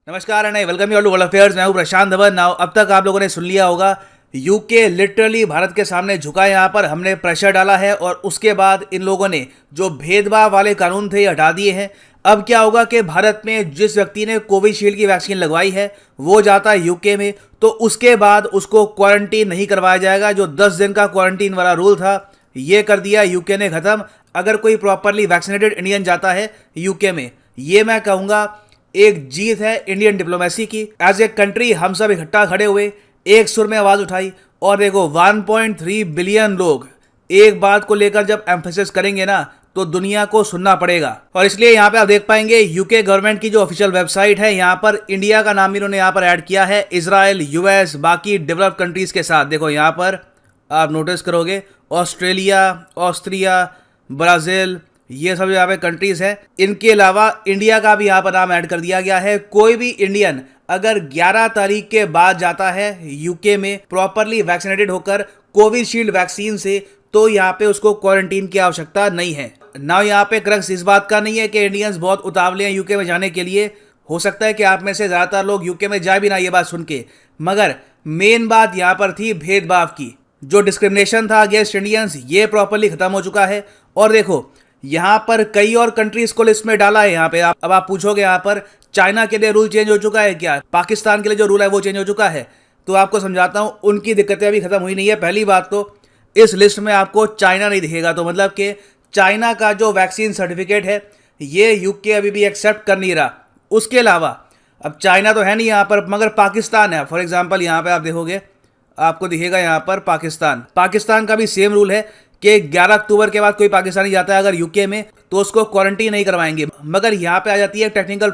नमस्कार and welcome you all to world affairs. मैं हूं प्रशांत धवन। नाउ अब तक आप लोगों ने सुन लिया होगा यूके लिटरली भारत के सामने झुका। यहाँ पर हमने प्रेशर डाला है और उसके बाद इन लोगों ने जो भेदभाव वाले कानून थे हटा दिए हैं। अब क्या होगा कि भारत में जिस व्यक्ति ने कोविशील्ड की वैक्सीन लगवाई है वो जाता है यूके में, तो उसके बाद उसको क्वारंटीन नहीं करवाया जाएगा। जो 10 दिन का क्वारंटीन वाला रूल था ये कर दिया यूके ने खत्म। अगर कोई प्रॉपरली वैक्सीनेटेड इंडियन जाता है यूके में, ये मैं कहूँगा एक जीत है इंडियन डिप्लोमेसी की। एज ए कंट्री हम सब इकट्ठा खड़े हुए, एक सुर में आवाज उठाई और देखो 1.3 बिलियन लोग एक बात को लेकर जब एम्फेसिस करेंगे ना तो दुनिया को सुनना पड़ेगा। और इसलिए यहाँ पे आप देख पाएंगे यूके गवर्नमेंट की जो ऑफिशियल वेबसाइट है, यहाँ पर इंडिया का नाम इन्होंने यहाँ पर ऐड किया है, इजराइल, यूएस, बाकी डेवलप्ड कंट्रीज के साथ। देखो यहाँ पर आप नोटिस करोगे ऑस्ट्रेलिया, ऑस्ट्रिया, ब्राजील, ये सब यहाँ पे कंट्रीज हैं। इनके अलावा इंडिया का भी यहाँ पर नाम ऐड कर दिया गया है। कोई भी इंडियन अगर 11 तारीख के बाद जाता है यूके में प्रॉपरली वैक्सीनेटेड होकर कोविशील्ड वैक्सीन से, तो यहाँ पे उसको क्वारंटीन की आवश्यकता नहीं है। ना यहाँ पे क्रक्स इस बात का नहीं है कि इंडियंस बहुत उतावले हैं यूके में जाने के लिए। हो सकता है कि आप में से ज़्यादातर लोग यूके में जा भी ना ये बात सुन के, मगर मेन बात यहाँ पर थी भेदभाव की। जो डिस्क्रिमिनेशन था अगेंस्ट इंडियंस, ये प्रॉपरली खत्म हो चुका है। और देखो यहाँ पर कई और कंट्रीज को लिस्ट में डाला है। यहाँ पे अब आप पूछोगे यहाँ पर चाइना के लिए रूल चेंज हो चुका है क्या, पाकिस्तान के लिए जो रूल है वो चेंज हो चुका है? तो आपको समझाता हूँ, उनकी दिक्कतें अभी खत्म हुई नहीं है। पहली बात तो इस लिस्ट में आपको चाइना नहीं दिखेगा, तो मतलब कि चाइना का जो वैक्सीन सर्टिफिकेट है ये यूके अभी भी एक्सेप्ट कर नहीं रहा। उसके अलावा अब चाइना तो है नहीं यहाँ पर, मगर पाकिस्तान है। फॉर एग्जाम्पल यहाँ पे आप देखोगे आपको दिखेगा यहाँ पर पाकिस्तान का भी सेम रूल है कि 11 अक्टूबर के बाद कोई पाकिस्तानी जाता है अगर यूके में तो उसको क्वारंटीन नहीं करवाएंगे। मगर यहाँ पे आ जाती है टेक्निकल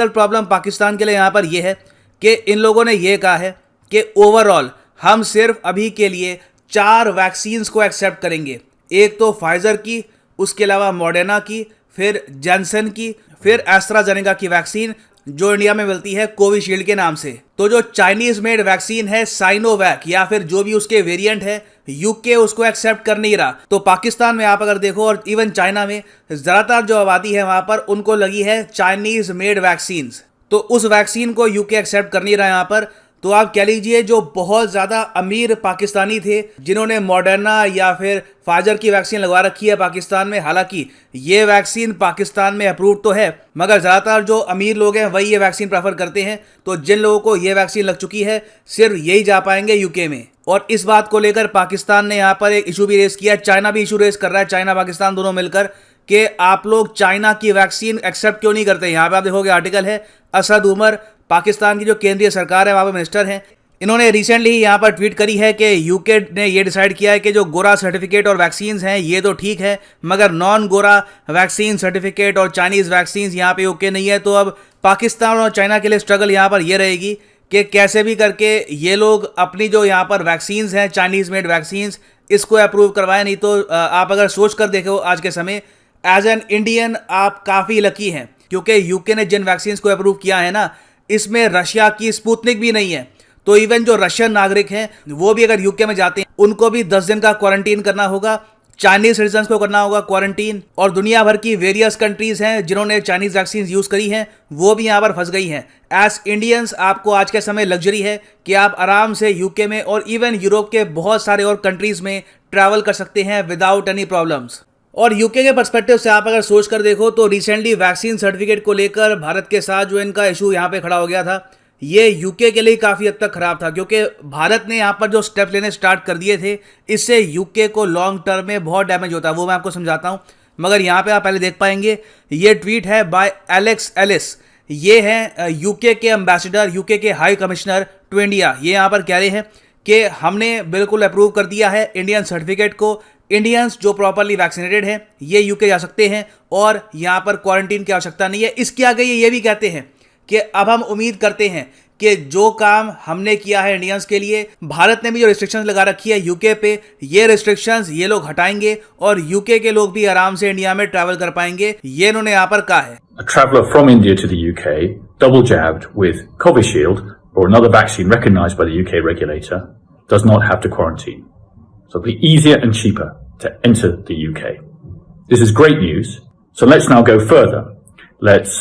प्रॉब्लम पाकिस्तान के लिए यहाँ पर यह है कि इन लोगों ने ये कहा है कि ओवरऑल हम सिर्फ अभी के लिए 4 वैक्सीन्स को एक्सेप्ट करेंगे। एक तो फाइजर की, उसके अलावा मॉडर्ना की, फिर जॉनसन की, फिर एस्ट्राजेनेका की वैक्सीन जो इंडिया में मिलती है कोविशील्ड के नाम से। तो जो चाइनीज मेड वैक्सीन है साइनोवैक या फिर जो भी उसके वेरिएंट है, यूके उसको एक्सेप्ट कर नहीं रहा। तो पाकिस्तान में आप अगर देखो और इवन चाइना में ज्यादातर जो आबादी है वहां पर उनको लगी है चाइनीज मेड वैक्सीन, तो उस वैक्सीन को यूके एक्सेप्ट कर नहीं रहा यहाँ पर। तो आप कह लीजिए जो बहुत ज़्यादा अमीर पाकिस्तानी थे जिन्होंने मॉडर्ना या फिर फाइजर की वैक्सीन लगवा रखी है पाकिस्तान में, हालांकि ये वैक्सीन पाकिस्तान में अप्रूव तो है मगर ज़्यादातर जो अमीर लोग हैं वही ये वैक्सीन प्रेफर करते हैं। तो जिन लोगों को ये वैक्सीन लग चुकी है सिर्फ यही जा पाएंगे यूके में। और इस बात को लेकर पाकिस्तान ने यहाँ पर एक इशू भी रेस किया, चाइना भी इशू रेस कर रहा है, चाइना पाकिस्तान दोनों मिलकर, कि आप लोग चाइना की वैक्सीन एक्सेप्ट क्यों नहीं करते। यहाँ पे आप देखोगे आर्टिकल है, असद उमर पाकिस्तान की जो केंद्रीय सरकार है वहाँ पे मिनिस्टर हैं, इन्होंने रिसेंटली यहाँ पर ट्वीट करी है कि यूके ने ये डिसाइड किया है कि जो गोरा सर्टिफिकेट और वैक्सीन्स हैं ये तो ठीक है, मगर नॉन गोरा वैक्सीन सर्टिफिकेट और चाइनीज़ वैक्सीन्स यहाँ पे यूके नहीं है। तो अब पाकिस्तान और चाइना के लिए स्ट्रगल यहाँ पर ये रहेगी कि कैसे भी करके ये लोग अपनी जो यहाँ पर वैक्सीन्स हैं चाइनीज़ मेड वैक्सीन्स इसको अप्रूव करवाएं। नहीं तो आप अगर सोच कर देखो आज के समय एज एन इंडियन आप काफ़ी लकी हैं, क्योंकि यूके ने जिन वैक्सीन्स को अप्रूव किया है ना इसमें रशिया की स्पुतनिक भी नहीं है। तो इवन जो रशियन नागरिक हैं वो भी अगर यूके में जाते हैं उनको भी 10 दिन का क्वारंटीन करना होगा, चाइनीज सिटीजन्स को करना होगा क्वारंटीन। और दुनिया भर की वेरियस कंट्रीज हैं जिन्होंने चाइनीज वैक्सीन यूज करी हैं वो भी यहाँ पर फंस गई हैं। एज इंडियंस आपको आज के समय लग्जरी है कि आप आराम से यूके में और इवन यूरोप के बहुत सारे और कंट्रीज में ट्रैवल कर सकते हैं विदाउट एनी प्रॉब्लम्स। और यूके के पर्सपेक्टिव से आप अगर सोच कर देखो तो रिसेंटली वैक्सीन सर्टिफिकेट को लेकर भारत के साथ जो इनका इशू यहाँ पे खड़ा हो गया था ये यूके के लिए काफ़ी हद तक खराब था, क्योंकि भारत ने यहाँ पर जो स्टेप लेने स्टार्ट कर दिए थे इससे यूके को लॉन्ग टर्म में बहुत डैमेज होता है, वो मैं आपको समझाता हूँ। मगर यहाँ पे आप पहले देख पाएंगे ये ट्वीट है बाय एलेक्स एलिस, ये हैं यूके के एम्बेसडर, यूके के हाई कमिश्नर टू इंडिया। ये यहाँ पर कह रहे हैं कि हमने बिल्कुल अप्रूव कर दिया है इंडियन सर्टिफिकेट को, इंडियंस जो प्रॉपरली वैक्सीनेटेड हैं ये यूके जा सकते हैं और यहाँ पर क्वारंटीन की आवश्यकता नहीं है। इसके आगे ये भी कहते हैं कि अब हम उम्मीद करते हैं कि जो काम हमने किया है इंडियंस के लिए, भारत ने भी जो रिस्ट्रिक्शंस लगा रखी है यूके पे, ये रिस्ट्रिक्शंस ये लोग हटाएंगे और यूके के लोग भी आराम से इंडिया में ट्रैवल कर पाएंगे, ये इन्होंने यहाँ पर कहा है। A traveller from India to the UK, double jabbed with Covishield or another vaccine recognised by the UK regulator, does not have to quarantine. So it'll be easier and cheaper to enter the UK. This is great news. So let's now go further. Let's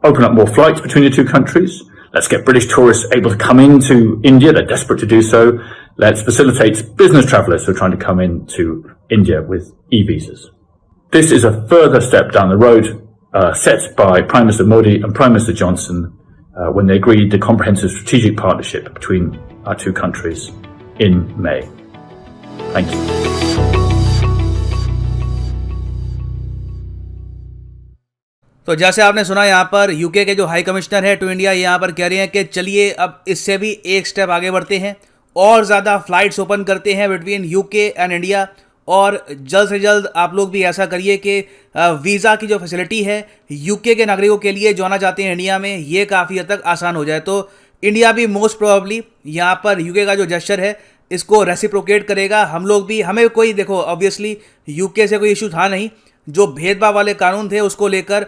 open up more flights between the two countries. Let's get British tourists able to come into India. They're desperate to do so. Let's facilitate business travellers who are trying to come into India with e-visas. This is a further step down the road set by Prime Minister Modi and Prime Minister Johnson when they agreed the comprehensive strategic partnership between our two countries in May. Thank you. तो जैसे आपने सुना, यहाँ पर UK के जो high commissioner है to India, यहाँ पर कह रहे हैं कि चलिए अब इससे भी एक स्टेप आगे बढ़ते हैं और ज़्यादा फ्लाइट्स ओपन करते हैं बिटवीन यूके एंड इंडिया, और जल्द से जल्द आप लोग भी ऐसा करिए कि वीज़ा की जो फैसिलिटी है यूके के नागरिकों के लिए जो आना चाहते हैं इंडिया में, ये काफ़ी हद तक आसान हो जाए। तो इंडिया भी मोस्ट प्रोबेबली यहाँ पर यूके का जो जेस्चर है इसको रेसिप्रोकेट करेगा। हम लोग भी, हमें कोई, देखो ऑब्वियसली यूके से कोई इशू था नहीं, जो भेदभाव वाले कानून थे उसको लेकर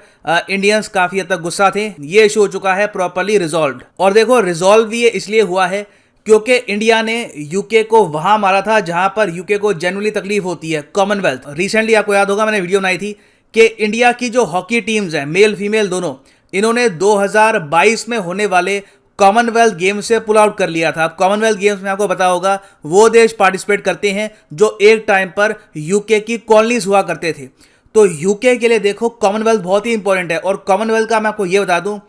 इंडियंस काफ़ी हद तक गुस्सा थे, ये इशू हो चुका है प्रॉपर्ली रिजॉल्व्ड। और देखो रिजॉल्व ये इसलिए हुआ है क्योंकि इंडिया ने यूके को वहां मारा था जहां पर यूके को जेन्युइनली तकलीफ होती है, कॉमनवेल्थ। रिसेंटली आपको याद होगा मैंने वीडियो बनाई थी कि इंडिया की जो हॉकी टीम्स हैं, मेल फीमेल दोनों, इन्होंने 2022 में होने वाले कॉमनवेल्थ गेम्स से पुल आउट कर लिया था। अब कॉमनवेल्थ गेम्स में आपको पता होगा वो देश पार्टिसिपेट करते हैं जो एक टाइम पर यूके की कॉलोनीज हुआ करते थे। तो यूके के लिए देखो कॉमनवेल्थ बहुत ही इंपॉर्टेंट है, और कॉमनवेल्थ का मैं आपको ये बता दूं,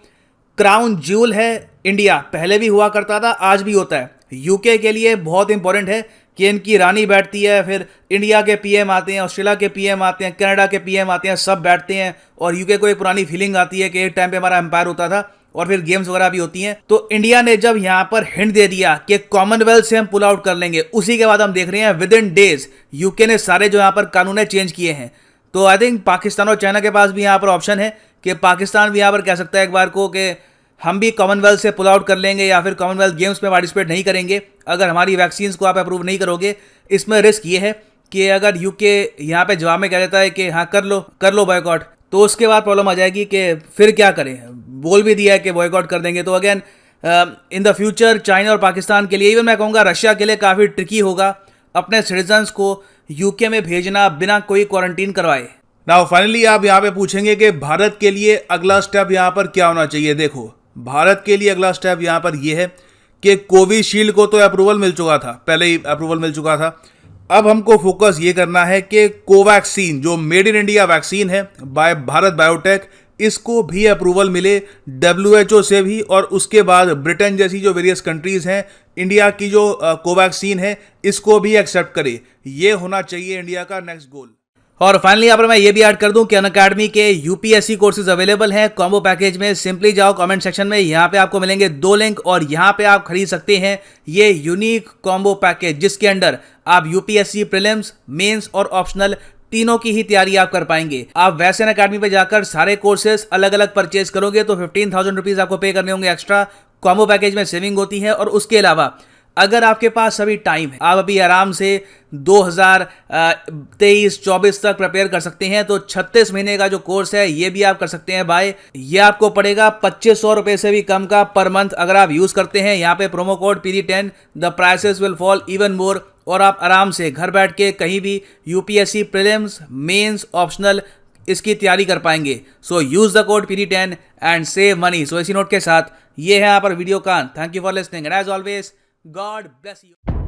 क्राउन ज्यूल है इंडिया, पहले भी हुआ करता था, आज भी होता है। यूके के लिए बहुत इंपॉर्टेंट है कि इनकी रानी बैठती है, फिर इंडिया के पीएम आते हैं, ऑस्ट्रेलिया के पीएम आते हैं, कनाडा के पीएम आते हैं, सब बैठते हैं, और यूके को एक पुरानी फीलिंग आती है कि एक टाइम पे हमारा एम्पायर होता था, और फिर गेम्स वगैरह भी होती हैं। तो इंडिया ने जब यहाँ पर हिंट दे दिया कि कॉमनवेल्थ से हम पुल आउट कर लेंगे, उसी के बाद हम देख रहे हैं विद इन डेज यूके ने सारे जो यहाँ पर कानून है चेंज किए हैं। तो आई थिंक पाकिस्तान और चाइना के पास भी यहाँ पर ऑप्शन है कि पाकिस्तान भी यहाँ पर कह सकता है एक बार को कि हम भी कॉमनवेल्थ से पुल आउट कर लेंगे या फिर कॉमनवेल्थ गेम्स में पार्टिसिपेट नहीं करेंगे अगर हमारी वैक्सीन्स को आप अप्रूव नहीं करोगे। इसमें रिस्क ये है कि अगर यूके यहाँ पे जवाब में कह देता है कि हाँ कर लो बॉयकॉट, तो उसके बाद प्रॉब्लम आ जाएगी कि फिर क्या करें। बोल भी दिया है कि बॉयकॉट कर देंगे, तो again in the future China और पाकिस्तान के लिए, इवन मैं कहूँगा रशिया के लिए काफ़ी ट्रिकी होगा अपने सिटीजन्स को यूके में भेजना बिना कोई क्वारंटीन करवाए। नाउ फाइनली आप यहाँ पे पूछेंगे कि भारत के लिए अगला स्टेप यहाँ पर क्या होना चाहिए। देखो भारत के लिए अगला स्टेप यहाँ पर ये है कि कोविशील्ड को तो अप्रूवल मिल चुका था, पहले ही अप्रूवल मिल चुका था। अब हमको फोकस ये करना है कि कोवैक्सीन जो मेड इन इंडिया वैक्सीन है बाय भारत बायोटेक, इसको भी अप्रूवल मिले WHO से भी, और उसके बाद ब्रिटेन जैसी जो वेरियस कंट्रीज हैं इंडिया की जो कोवैक्सीन है इसको भी एक्सेप्ट करे। ये होना चाहिए इंडिया का नेक्स्ट गोल। और फाइनली यहाँ पर मैं ये भी ऐड कर दूं कि अनअकैडमी के यूपीएससी कोर्सेज अवेलेबल हैं कॉम्बो पैकेज में। सिंपली जाओ कमेंट सेक्शन में, यहाँ पे आपको मिलेंगे 2 लिंक, और यहाँ पे आप खरीद सकते हैं ये यूनिक कॉम्बो पैकेज जिसके अंदर आप यूपीएससी प्रीलिम्स, मेंस और ऑप्शनल तीनों की ही तैयारी आप कर पाएंगे। आप वैसे अनअकैडमी पे जाकर सारे कोर्सेज अलग अलग परचेज करोगे तो 15,000 रुपीज आपको पे करने होंगे एक्स्ट्रा। कॉम्बो पैकेज में सेविंग होती है, और उसके अलावा अगर आपके पास अभी टाइम है, आप अभी आराम से 2023-24 तक प्रिपेयर कर सकते हैं, तो 36 महीने का जो कोर्स है ये भी आप कर सकते हैं बाय। ये आपको पड़ेगा 2500 रुपए से भी कम का पर मंथ अगर आप यूज करते हैं यहाँ पे promo code PD10, the prices will fall even more, और आप आराम से घर बैठ के कहीं भी यूपीएससी प्रीलिम्स, मेंस, ऑप्शनल इसकी तैयारी कर पाएंगे। So use the code PD10 and save money. So इसी नोट के साथ ये है यहाँ पर वीडियो का। Thank you for listening and as always God bless you.